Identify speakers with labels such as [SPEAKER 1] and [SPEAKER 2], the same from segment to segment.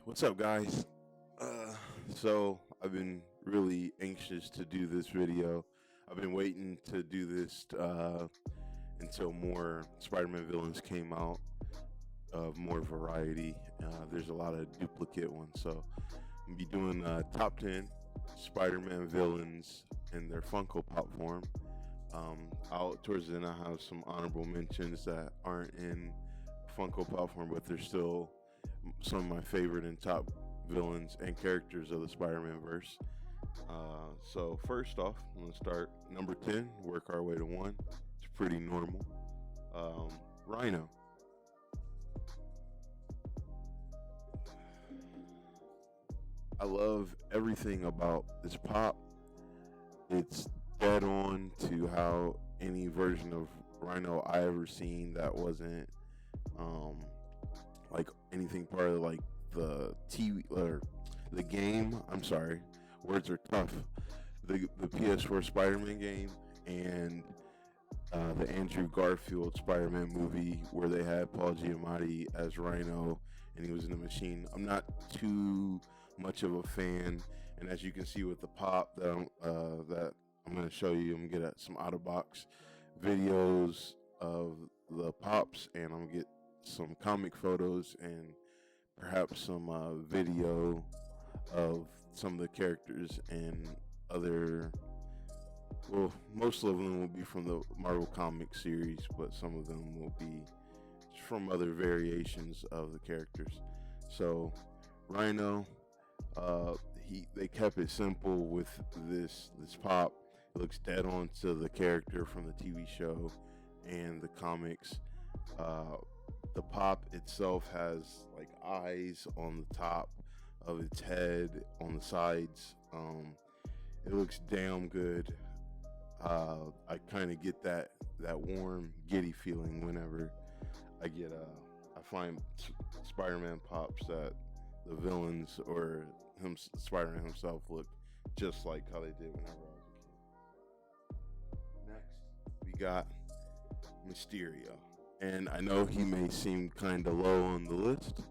[SPEAKER 1] What's up, guys? So I've been really anxious to do this video. I've been waiting to do this until more Spider-Man villains came out of more variety. There's a lot of duplicate ones, so I'm gonna be doing top 10 Spider-Man villains in their Funko Pop form. Out towards the end, I have some honorable mentions that aren't in Funko Pop form, but they're still some of my favorite and top villains and characters of the Spider-Man verse. So first off, I'm gonna start number 10, work our way to one. It's pretty normal. Rhino. I love everything about this pop. It's dead on to how any version of Rhino I ever seen that wasn't like anything part of like the TV or the game. I'm sorry, words are tough. The PS4 Spider-Man game and the Andrew Garfield Spider-Man movie where they had Paul Giamatti as Rhino and he was in the machine. I'm not too much of a fan, and as you can see with the pop that I'm going to show you, I'm going to get some out of box videos of the pops, and I'm going to get some comic photos and perhaps some video of some of the characters and other. Well, most of them will be from the Marvel comic series, but some of them will be from other variations of the characters. So Rhino, they kept it simple with this pop. It looks dead on to the character from the TV show and the comics. The pop itself has like eyes on the top of its head, on the sides. It looks damn good. I kind of get that warm, giddy feeling whenever I find Spider-Man pops that the villains or Spider-Man himself look just like how they did whenever I was a kid. Next, we got Mysterio. And I know he may seem kind of low on the list,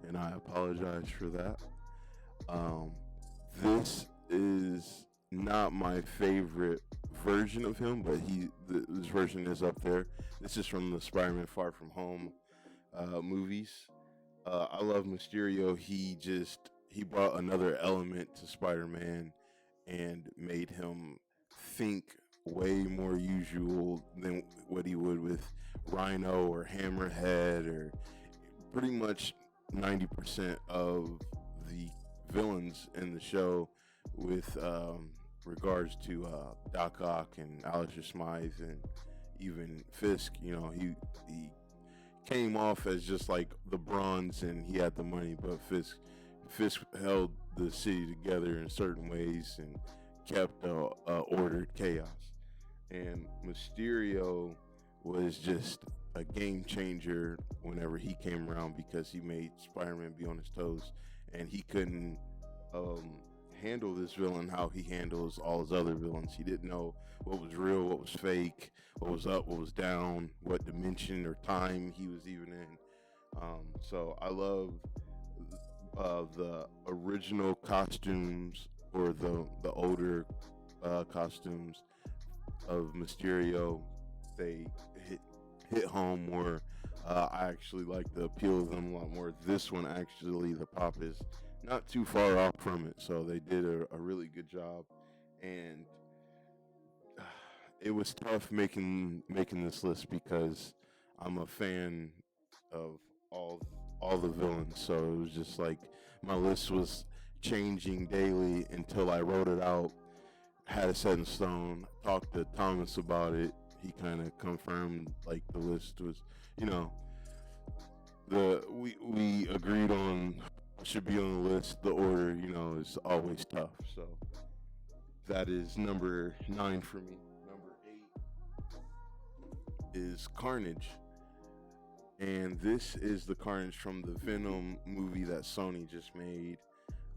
[SPEAKER 1] and I apologize for that. This is not my favorite version of him, but this version is up there. This is from the Spider-Man Far From Home movies. I love Mysterio. He brought another element to Spider-Man and made him think way more usual than what he would with Rhino or Hammerhead, or pretty much 90% of the villains in the show with regards to Doc Ock and Alistair Smythe and even Fisk. You know, he came off as just like the bronze and he had the money, but Fisk held the city together in certain ways and kept ordered chaos. And Mysterio was just a game changer whenever he came around, because he made Spider-Man be on his toes, and he couldn't handle this villain how he handles all his other villains. He didn't know what was real, what was fake, what was up, what was down, what dimension or time he was even in. So I love the original costumes, or the older costumes of Mysterio. They hit home more. I actually like the appeal of them a lot more. This one, actually, the pop is not too far off from it, so they did a really good job. And it was tough making this list because I'm a fan of all the villains, so it was just like my list was changing daily until I wrote it out, had it set in stone, talked to Thomas about it. He kind of confirmed like the list was, we agreed on what should be on the list. The order, is always tough. So that is number 9 for me. Number 8 is Carnage. And this is the Carnage from the Venom movie that Sony just made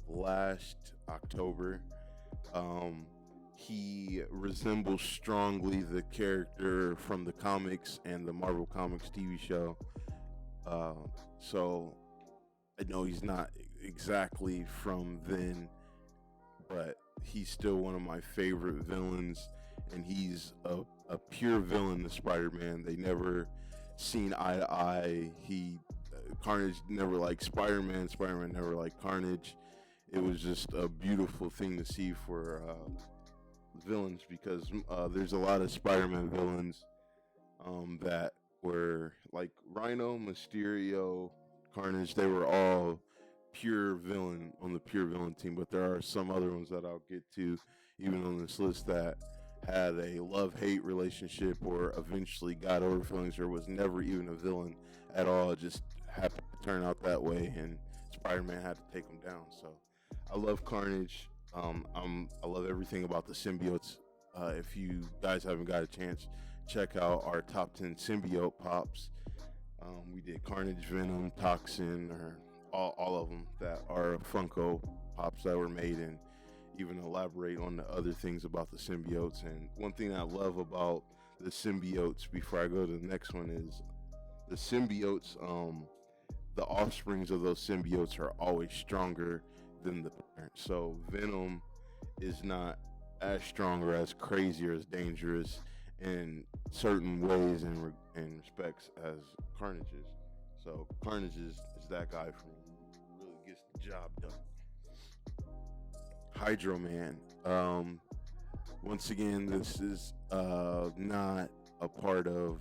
[SPEAKER 1] last October. He resembles strongly the character from the comics and the Marvel Comics TV show. So I know he's not exactly from then, but he's still one of my favorite villains, and he's a pure villain to Spider-Man. They never seen eye to eye. Carnage never liked Spider-Man. Spider-Man never liked Carnage. It was just a beautiful thing to see for villains, because there's a lot of Spider-Man villains that were like Rhino, Mysterio, Carnage. They were all pure villain on the pure villain team, but there are some other ones that I'll get to even on this list that had a love-hate relationship or eventually got over feelings or was never even a villain at all. It just happened to turn out that way, and Spider-Man had to take him down. So I love Carnage. I love everything about the symbiotes. If you guys haven't got a chance, check out our top 10 symbiote pops. We did Carnage, Venom, Toxin, or all of them that are Funko Pops that were made, and even elaborate on the other things about the symbiotes. And one thing I love about the symbiotes, before I go to the next one, is the symbiotes, the offsprings of those symbiotes are always stronger than the parent. So Venom is not as strong or as crazy or as dangerous in certain ways and respects as Carnage is. So Carnage is that guy for me. He really gets the job done. Hydro Man. Once again, this is not a part of.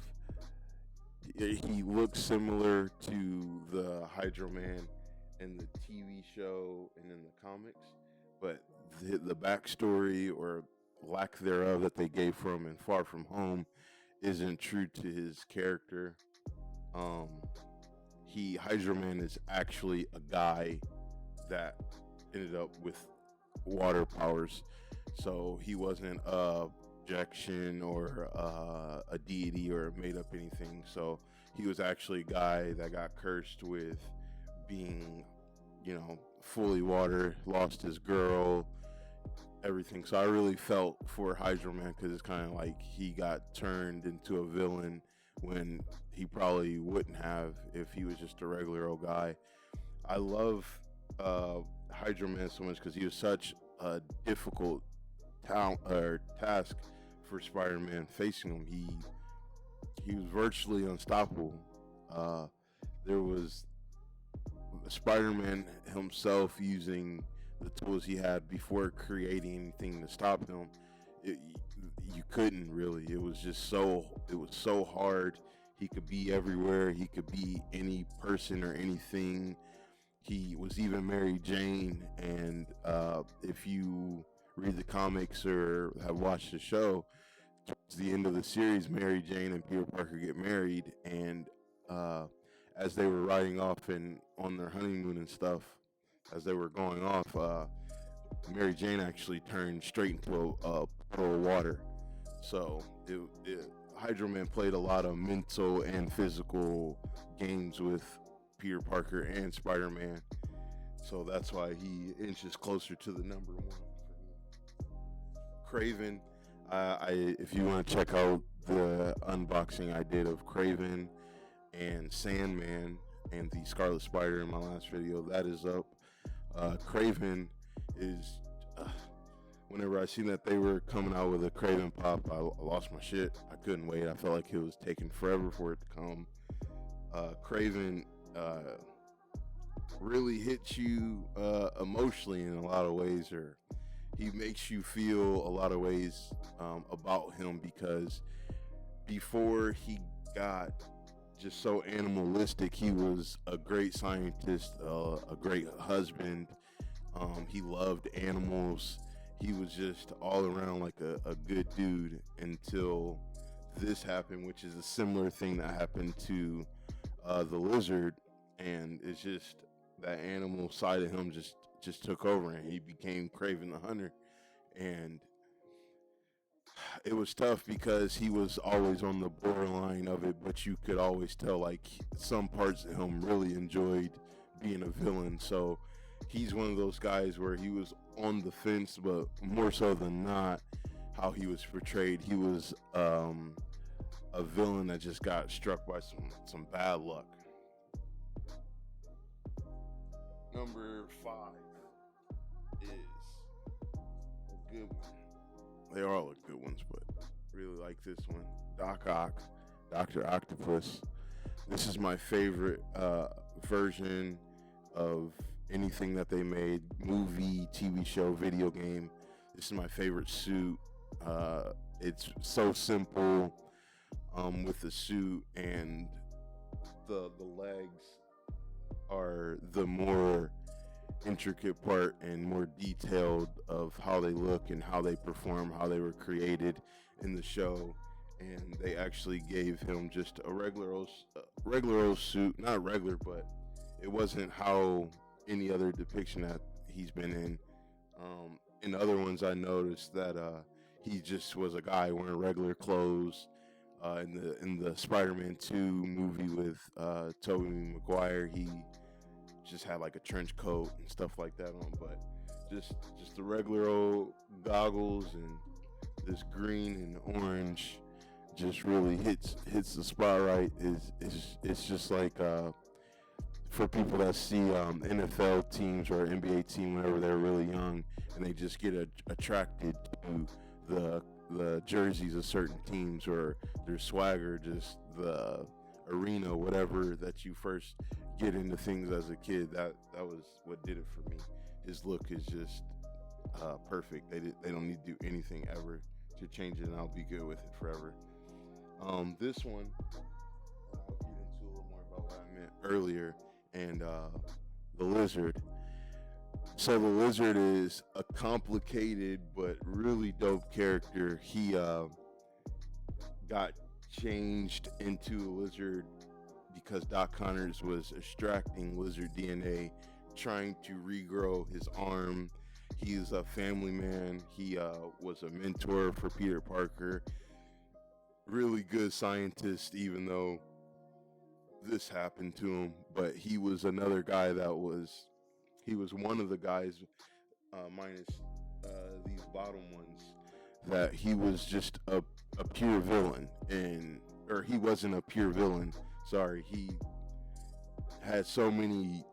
[SPEAKER 1] He looks similar to the Hydro Man in the TV show and in the comics, but the backstory or lack thereof that they gave from and Far From Home isn't true to his character. Hydro Man is actually a guy that ended up with water powers, so he wasn't a projection or a deity or made up anything. So he was actually a guy that got cursed with being, fully water, lost his girl, everything. So I really felt for Hydro Man, because it's kind of like he got turned into a villain when he probably wouldn't have if he was just a regular old guy. I love Hydro Man so much because he was such a difficult task for Spider-Man facing him. He was virtually unstoppable. There was Spider-Man himself using the tools he had before creating anything to stop him. You couldn't really. It was so hard. He could be everywhere. He could be any person or anything. He was even Mary Jane, and if you read the comics or have watched the show, towards the end of the series, Mary Jane and Peter Parker get married, and as they were riding off and on their honeymoon and stuff, as they were going off, Mary Jane actually turned straight into a puddle of water. So Hydro Man played a lot of mental and physical games with Peter Parker and Spider-Man. So that's why he inches closer to the number one for me. Kraven, if you want to check out the unboxing I did of Kraven and Sandman and the Scarlet Spider in my last video, that is up. Kraven is, whenever I seen that they were coming out with a Kraven pop, I lost my shit. I couldn't wait. I felt like it was taking forever for it to come. Kraven really hits you emotionally in a lot of ways, or he makes you feel a lot of ways about him, because before he got just so animalistic, he was a great scientist, a great husband. He loved animals. He was just all around like a good dude until this happened, which is a similar thing that happened to the Lizard, and it's just that animal side of him just took over, and he became Kraven the Hunter. And it was tough because he was always on the borderline of it, but you could always tell like some parts of him really enjoyed being a villain. So he's one of those guys where he was on the fence, but more so than not, how he was portrayed, he was a villain that just got struck by some bad luck. Number 5 is a good one. They all are good ones, but really like this one. Doc Ock, Dr. Octopus. This is my favorite version of anything that they made, movie, TV show, video game. This is my favorite suit. It's so simple with the suit, and the legs are the more intricate part and more detailed of how they look and how they perform, how they were created in the show. And they actually gave him just a regular old suit, not regular, but it wasn't how any other depiction that he's been in. In other ones, I noticed that he just was a guy wearing regular clothes. In the Spider-Man 2 movie with Tobey Maguire, he just had like a trench coat and stuff like that on, but just the regular old goggles and this green and orange just really hits the spot right. It's just like for people that see NFL teams or NBA team whenever they're really young and they just get attracted to the jerseys of certain teams or their swagger, just the arena, whatever that you first get into things as a kid. That was what did it for me. His look is just perfect. They don't need to do anything ever to change it, and I'll be good with it forever. This one, I'll get into a little more about what I meant earlier, and the lizard. So the lizard is a complicated but really dope character. He got changed into a lizard because Doc Connors was extracting lizard DNA, trying to regrow his arm. He's a family man. He was a mentor for Peter Parker. Really good scientist, even though this happened to him. But he was another guy he was one of the guys, minus these bottom ones, that he was just a pure villain. Or he wasn't a pure villain. Sorry, he had so many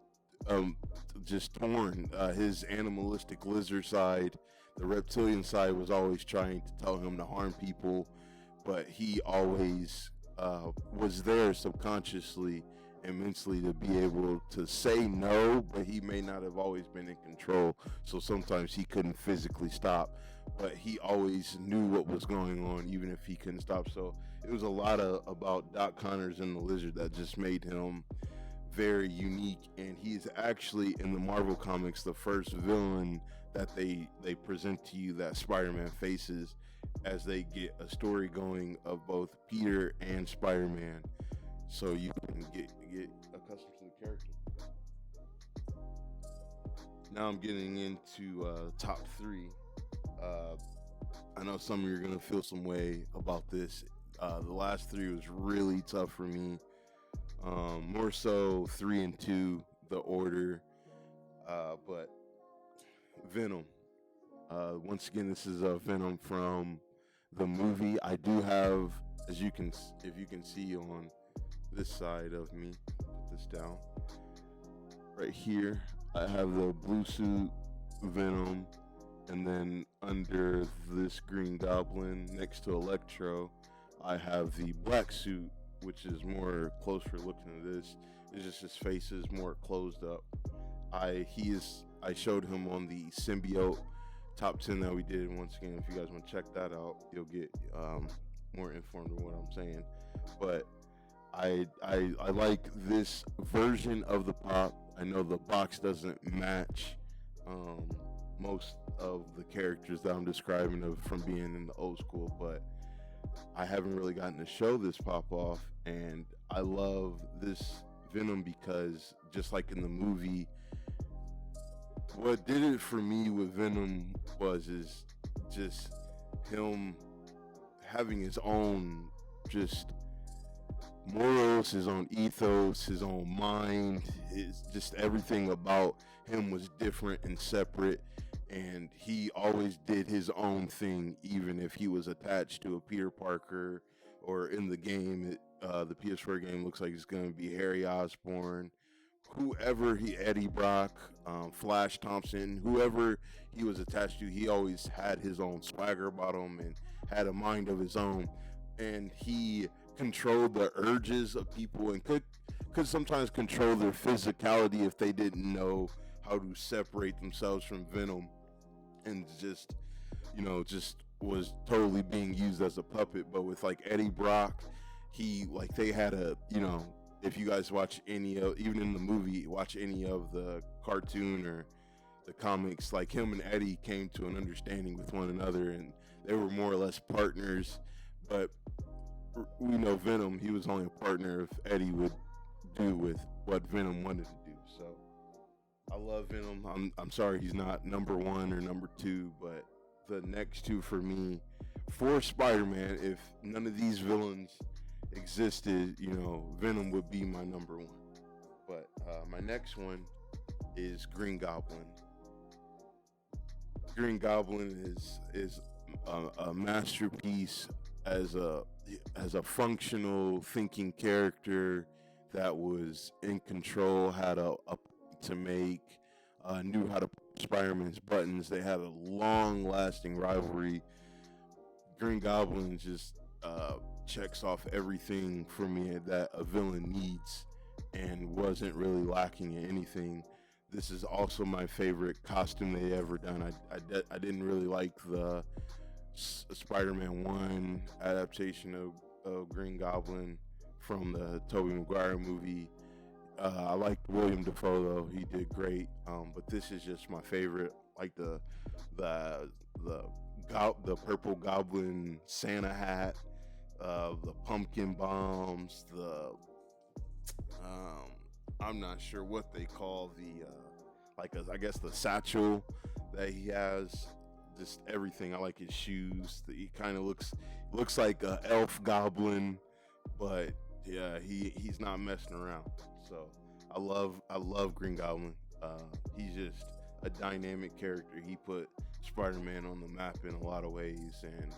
[SPEAKER 1] just torn. His animalistic lizard side, the reptilian side was always trying to tell him to harm people, but he always was there subconsciously and mentally to be able to say no, but he may not have always been in control. So sometimes he couldn't physically stop, but he always knew what was going on, even if he couldn't stop. So it was a lot about Doc Connors and the lizard that just made him very unique. And he's actually in the Marvel comics the first villain that they present to you that Spider-Man faces as they get a story going of both Peter and Spider-Man, so you can get accustomed to the character. Now I'm getting into top 3. I know some of you are gonna feel some way about this. The last 3 was really tough for me. More so 3 and 2, the order. But Venom. Once again, this is Venom from the movie. I do have, if you can see on this side of me, put this down right here, I have the blue suit Venom, and then under this green Goblin next to Electro, I have the black suit, which is more closer looking at this. It's just his face is more closed up. I showed him on the symbiote top 10 that we did. Once again, if you guys want to check that out, you'll get more informed of what I'm saying. But I like this version of the pop. I know the box doesn't match most of the characters that I'm describing from being in the old school, but I haven't really gotten to show this pop off, and I love this Venom because just like in the movie, what did it for me with Venom is just him having his own just morals, his own ethos, his own mind. Just everything about him was different and separate, and he always did his own thing, even if he was attached to a Peter Parker, or in the game, the PS4 game looks like it's going to be Harry Osborn, whoever Eddie Brock, Flash Thompson, whoever he was attached to, he always had his own swagger about him and had a mind of his own, and he controlled the urges of people and could sometimes control their physicality if they didn't know how to separate themselves from Venom, and just was totally being used as a puppet. But with like Eddie Brock, he like they had a if you guys watch any of, even in the movie, watch any of the cartoon or the comics, like him and Eddie came to an understanding with one another, and they were more or less partners. But we know Venom, he was only a partner if Eddie would do with what Venom wanted to do. So I love Venom. I'm sorry he's not number one or number two, but the next two for me, for Spider-Man, if none of these villains existed, Venom would be my number one. But my next one is Green Goblin. Green Goblin is a masterpiece as a functional thinking character that was in control, had a to make, knew how to push Spider-Man's buttons. They had a long-lasting rivalry. Green Goblin just checks off everything for me that a villain needs, and wasn't really lacking in anything. This is also my favorite costume they ever done. I didn't really like the Spider-Man 1 adaptation of Green Goblin from the Tobey Maguire movie. I liked William Dafoe though; he did great. But this is just my favorite. Like the purple goblin Santa hat, the pumpkin bombs, I'm not sure what they call I guess the satchel that he has. Just everything. I like his shoes. He kind of looks like a elf goblin, but yeah, he's not messing around. So I love Green Goblin. He's just a dynamic character. He put Spider-Man on the map in a lot of ways, and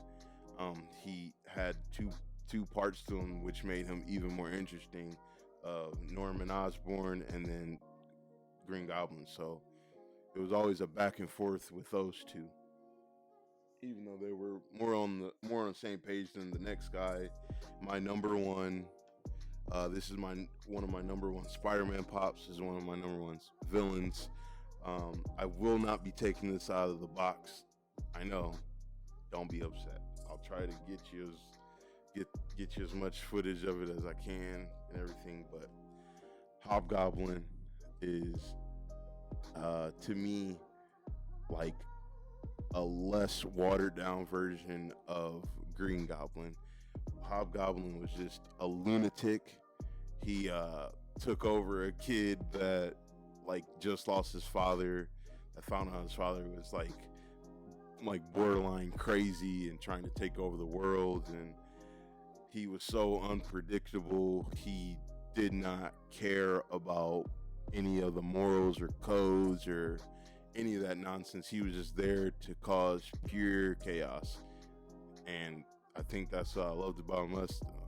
[SPEAKER 1] he had two parts to him, which made him even more interesting. Norman Osborn and then Green Goblin. So it was always a back and forth with those two, even though they were more on the same page than the next guy. My number one, this is one of my number one Spider-Man pops. Is one of my number ones villains. I will not be taking this out of the box. I know. Don't be upset. I'll try to get you as much footage of it as I can and everything. But Hobgoblin is, to me, like a less watered down version of Green Goblin. Hobgoblin was just a lunatic. He took over a kid that just lost his father. I found out his father was like borderline crazy and trying to take over the world, and he was so unpredictable. He did not care about any of the morals or codes or any of that nonsense. He was just there to cause pure chaos, and I think that's what I loved about him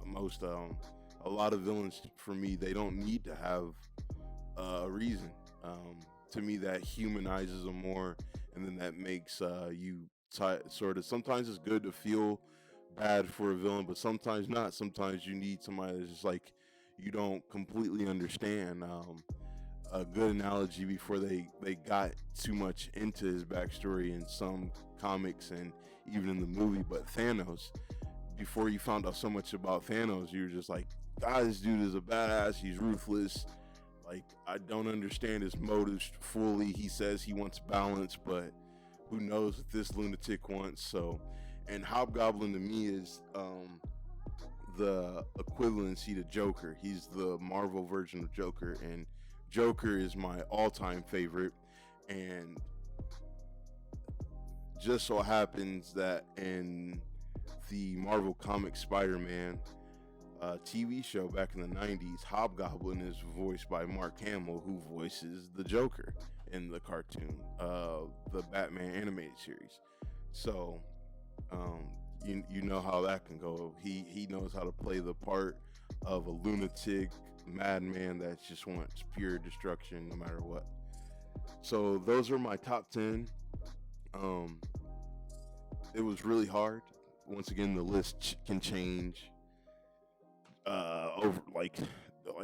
[SPEAKER 1] most. A lot of villains, for me, they don't need to have a reason. To me, that humanizes them more, and then that makes you sort of. Sometimes it's good to feel bad for a villain, but sometimes not. Sometimes you need somebody that's just like you don't completely understand. A good analogy before they got too much into his backstory in some comics and even in the movie, but Thanos, before you found out so much about Thanos, you were just like, God, this dude is a badass. He's ruthless. Like, I don't understand his motives fully. He says he wants balance, but who knows what this lunatic wants. So, and Hobgoblin to me is the equivalency to Joker. He's the Marvel version of Joker, and Joker is my all-time favorite. And just so happens that in the Marvel Comics Spider-Man TV show back in the 90s, Hobgoblin is voiced by Mark Hamill, who voices the Joker in the cartoon, the Batman animated series. So you know how that can go. He knows how to play the part of a lunatic, madman that just wants pure destruction no matter what. So those are my top 10. Um, it was really hard. Once again, the list can change. Over like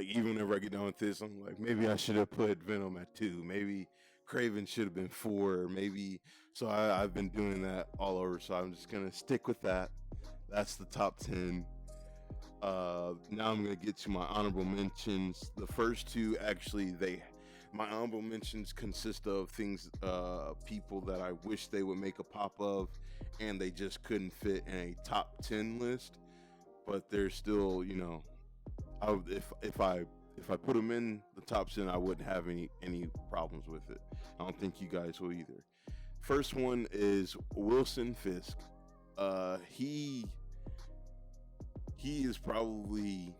[SPEAKER 1] even whenever I get done with this, I'm like, maybe I should have put Venom at 2. Maybe Kraven should have been 4. Maybe so. I've been doing that all over. So I'm just gonna stick with that. That's the top 10. Now I'm gonna get to my honorable mentions. The first two, actually, my honorable mentions consist of things, people that I wish they would make a pop of, and they just couldn't fit in a top 10 list. But they're still, if I put them in the top 10, I wouldn't have any problems with it. I don't think you guys will either. First one is Wilson Fisk. He is probably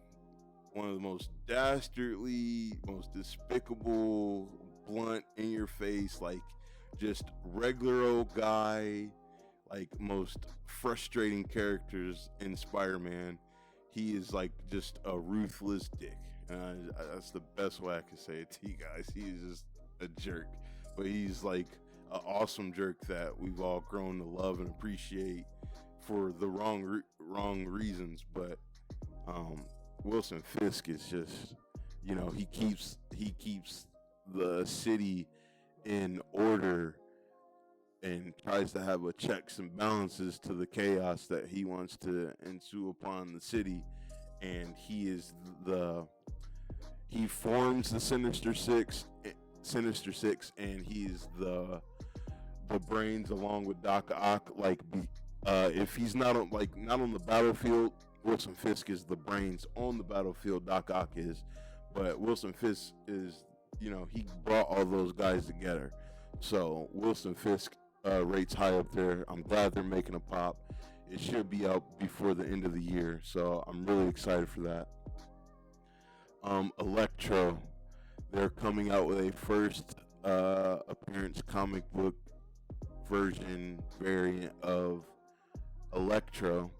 [SPEAKER 1] one of the most dastardly, most despicable, blunt, in your face, like just regular old guy, like most frustrating characters in Spider-Man. He is like just a ruthless dick. That's the best way I can say it to you guys. He is just a jerk, but he's like an awesome jerk that we've all grown to love and appreciate for the wrong reasons. But Wilson Fisk is just, he keeps the city in order and tries to have a checks and balances to the chaos that he wants to ensue upon the city. And he forms the Sinister Six, and he's the brains along with Doc Ock. If he's not on the battlefield, Wilson Fisk is the brains. On the battlefield, Doc Ock is. But Wilson Fisk is, he brought all those guys together. So Wilson Fisk rates high up there. I'm glad they're making a pop. It should be out before the end of the year, so I'm really excited for that. Electro, they're coming out with a first appearance comic book version variant of Electro,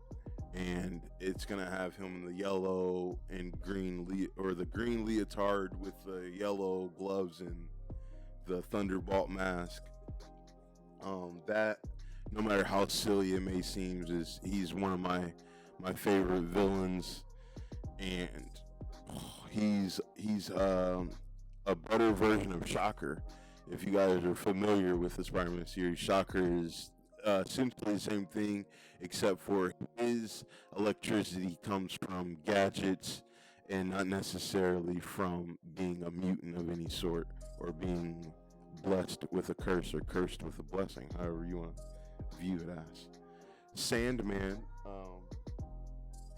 [SPEAKER 1] and it's gonna have him in the yellow and green the green leotard with the yellow gloves and the Thunderbolt mask. That, no matter how silly it may seem, he's one of my favorite villains, and he's a better version of Shocker. If you guys are familiar with the Spider-Man series, Shocker is simply the same thing, except for his electricity comes from gadgets and not necessarily from being a mutant of any sort, or being blessed with a curse or cursed with a blessing, however you want to view it as. Sandman,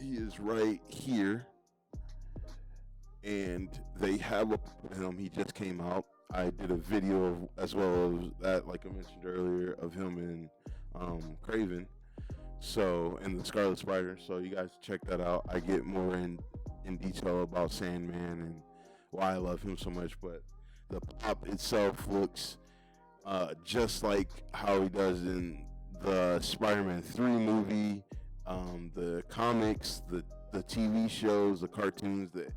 [SPEAKER 1] he is right here, and they have him. He just came out. I did a video as well as that, like I mentioned earlier, of him in Kraven, and the Scarlet Spider. So you guys check that out. I get more in detail about Sandman and why I love him so much. But the pop itself looks just like how he does in the Spider-Man 3 movie, the comics, the TV shows, the cartoons. That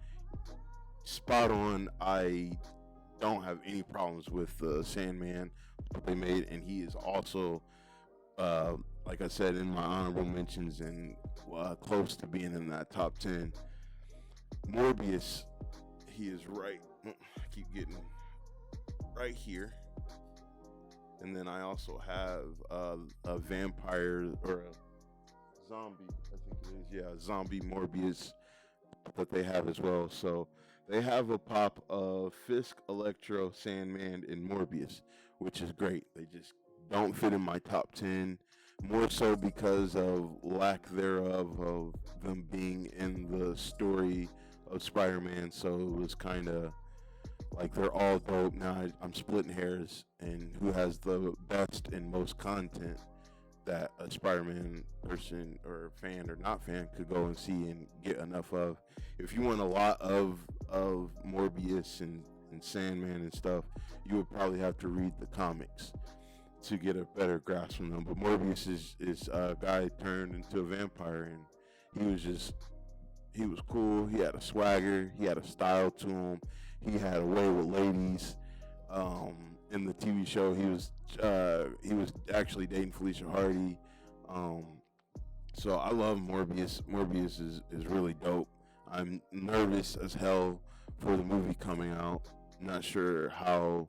[SPEAKER 1] spot on. I don't have any problems with the Sandman that they made, and he is also, like I said, in my honorable mentions and close to being in that top 10. Morbius, he is right. I keep getting right here. And then I also have a vampire or a zombie, I think it is. Yeah, zombie Morbius that they have as well. So they have a pop of Fisk, Electro, Sandman, and Morbius, which is great. They just don't fit in my top 10, more so because of lack thereof of them being in the story of Spider-Man. So it was kind of like they're all dope. Now I'm splitting hairs, and who has the best and most content that a Spider-Man person or fan or not fan could go and see and get enough of. If you want a lot of Morbius and Sandman and stuff, you would probably have to read the comics to get a better grasp from them. But Morbius is a guy turned into a vampire, and He was cool. He had a swagger. He had a style to him. He had a way with ladies. In the TV show, he was actually dating Felicia Hardy. Um, so I love Morbius. Morbius is really dope. I'm nervous as hell for the movie coming out. Not sure how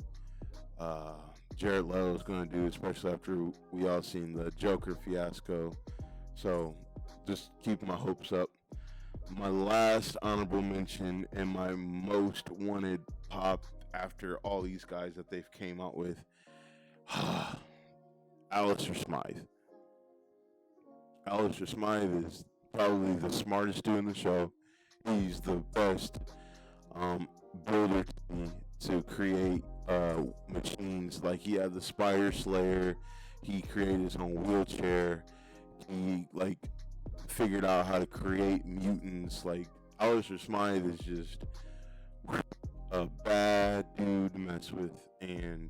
[SPEAKER 1] uh, Jared Leto is going to do, especially after we all seen the Joker fiasco. So just keep my hopes up. My last honorable mention and my most wanted pop after all these guys that they've came out with, Alistair Smythe. Alistair Smythe is probably the smartest dude in the show. He's the best builder to create machines. Like he had the Spider Slayer. He created his own wheelchair. He like figured out how to create mutants. Like Alistair Smythe is just a bad dude to mess with, and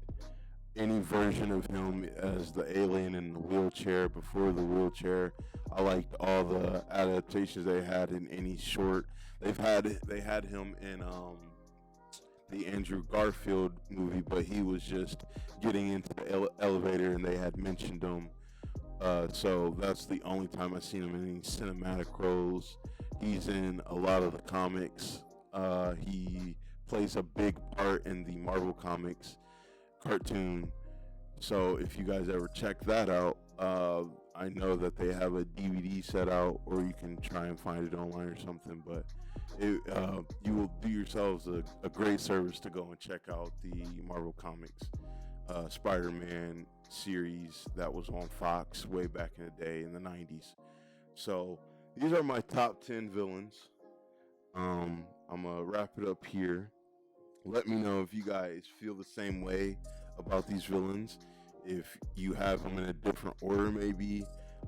[SPEAKER 1] any version of him as the alien in the wheelchair, before the wheelchair, I liked all the adaptations they had in any short. They had him in the Andrew Garfield movie, but he was just getting into the elevator and they had mentioned him. So that's the only time I've seen him in any cinematic roles. He's in a lot of the comics. He plays a big part in the Marvel Comics cartoon. So if you guys ever check that out, I know that they have a DVD set out, or you can try and find it online or something. But you will do yourselves a great service to go and check out the Marvel Comics Spider-Man series that was on Fox way back in the day in the 90s. So these are my top 10 villains. I'm gonna wrap it up here. Let me know if you guys feel the same way about these villains. If you have them in a different order, maybe.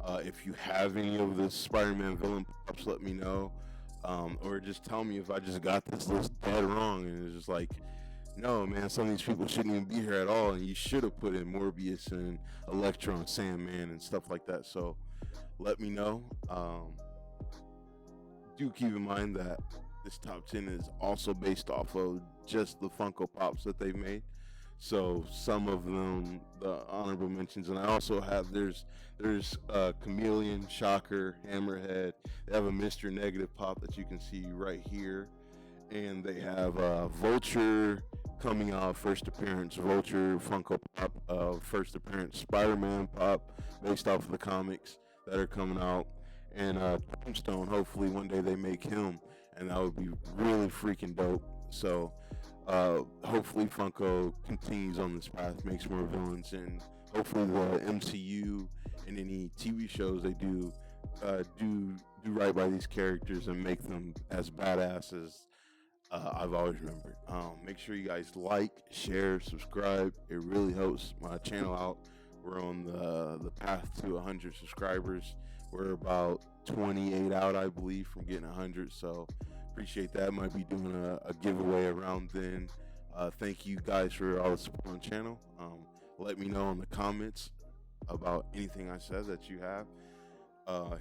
[SPEAKER 1] If you have any of the Spider-Man villain pops, let me know. Or just tell me if I just got this list dead wrong and it's just like, no, man, some of these people shouldn't even be here at all, and you should have put in Morbius and Electro and Sandman and stuff like that. So let me know. Do keep in mind that this top 10 is also based off of just the Funko Pops that they've made. So some of them, the honorable mentions, and I also have there's Chameleon, Shocker, Hammerhead. They have a Mr. Negative Pop that you can see right here, and they have Vulture coming out, first appearance Vulture Funko Pop, first appearance Spider-Man Pop based off of the comics that are coming out, and Tombstone. Hopefully one day they make him, and that would be really freaking dope. So hopefully Funko continues on this path, makes more villains, and hopefully the MCU and any TV shows they do right by these characters and make them as badass as I've always remembered. Make sure you guys like, share, subscribe. It really helps my channel out. We're on the path to 100 subscribers. We're about 28 out, I believe, from getting 100. So appreciate that. Might be doing a giveaway around then. Thank you guys for all the support on the channel. Let me know in the comments about anything I said that you have.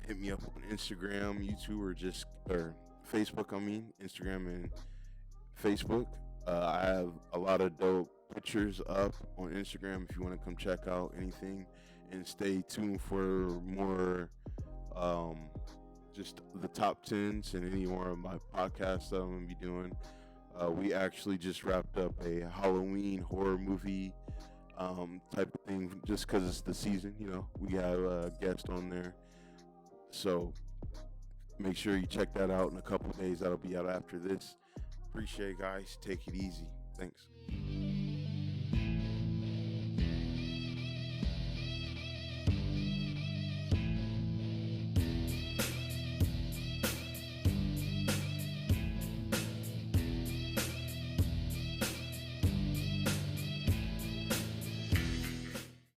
[SPEAKER 1] Hit me up on Instagram, YouTube, or Facebook. Instagram and Facebook. I have a lot of dope pictures up on Instagram if you want to come check out anything, and stay tuned for more just the top 10s and any more of my podcasts that I'm going to be doing. We actually just wrapped up a Halloween horror movie type of thing, just because it's the season, we have a guest on there. So make sure you check that out in a couple of days. That'll be out after this. Appreciate it, guys. Take it easy. Thanks.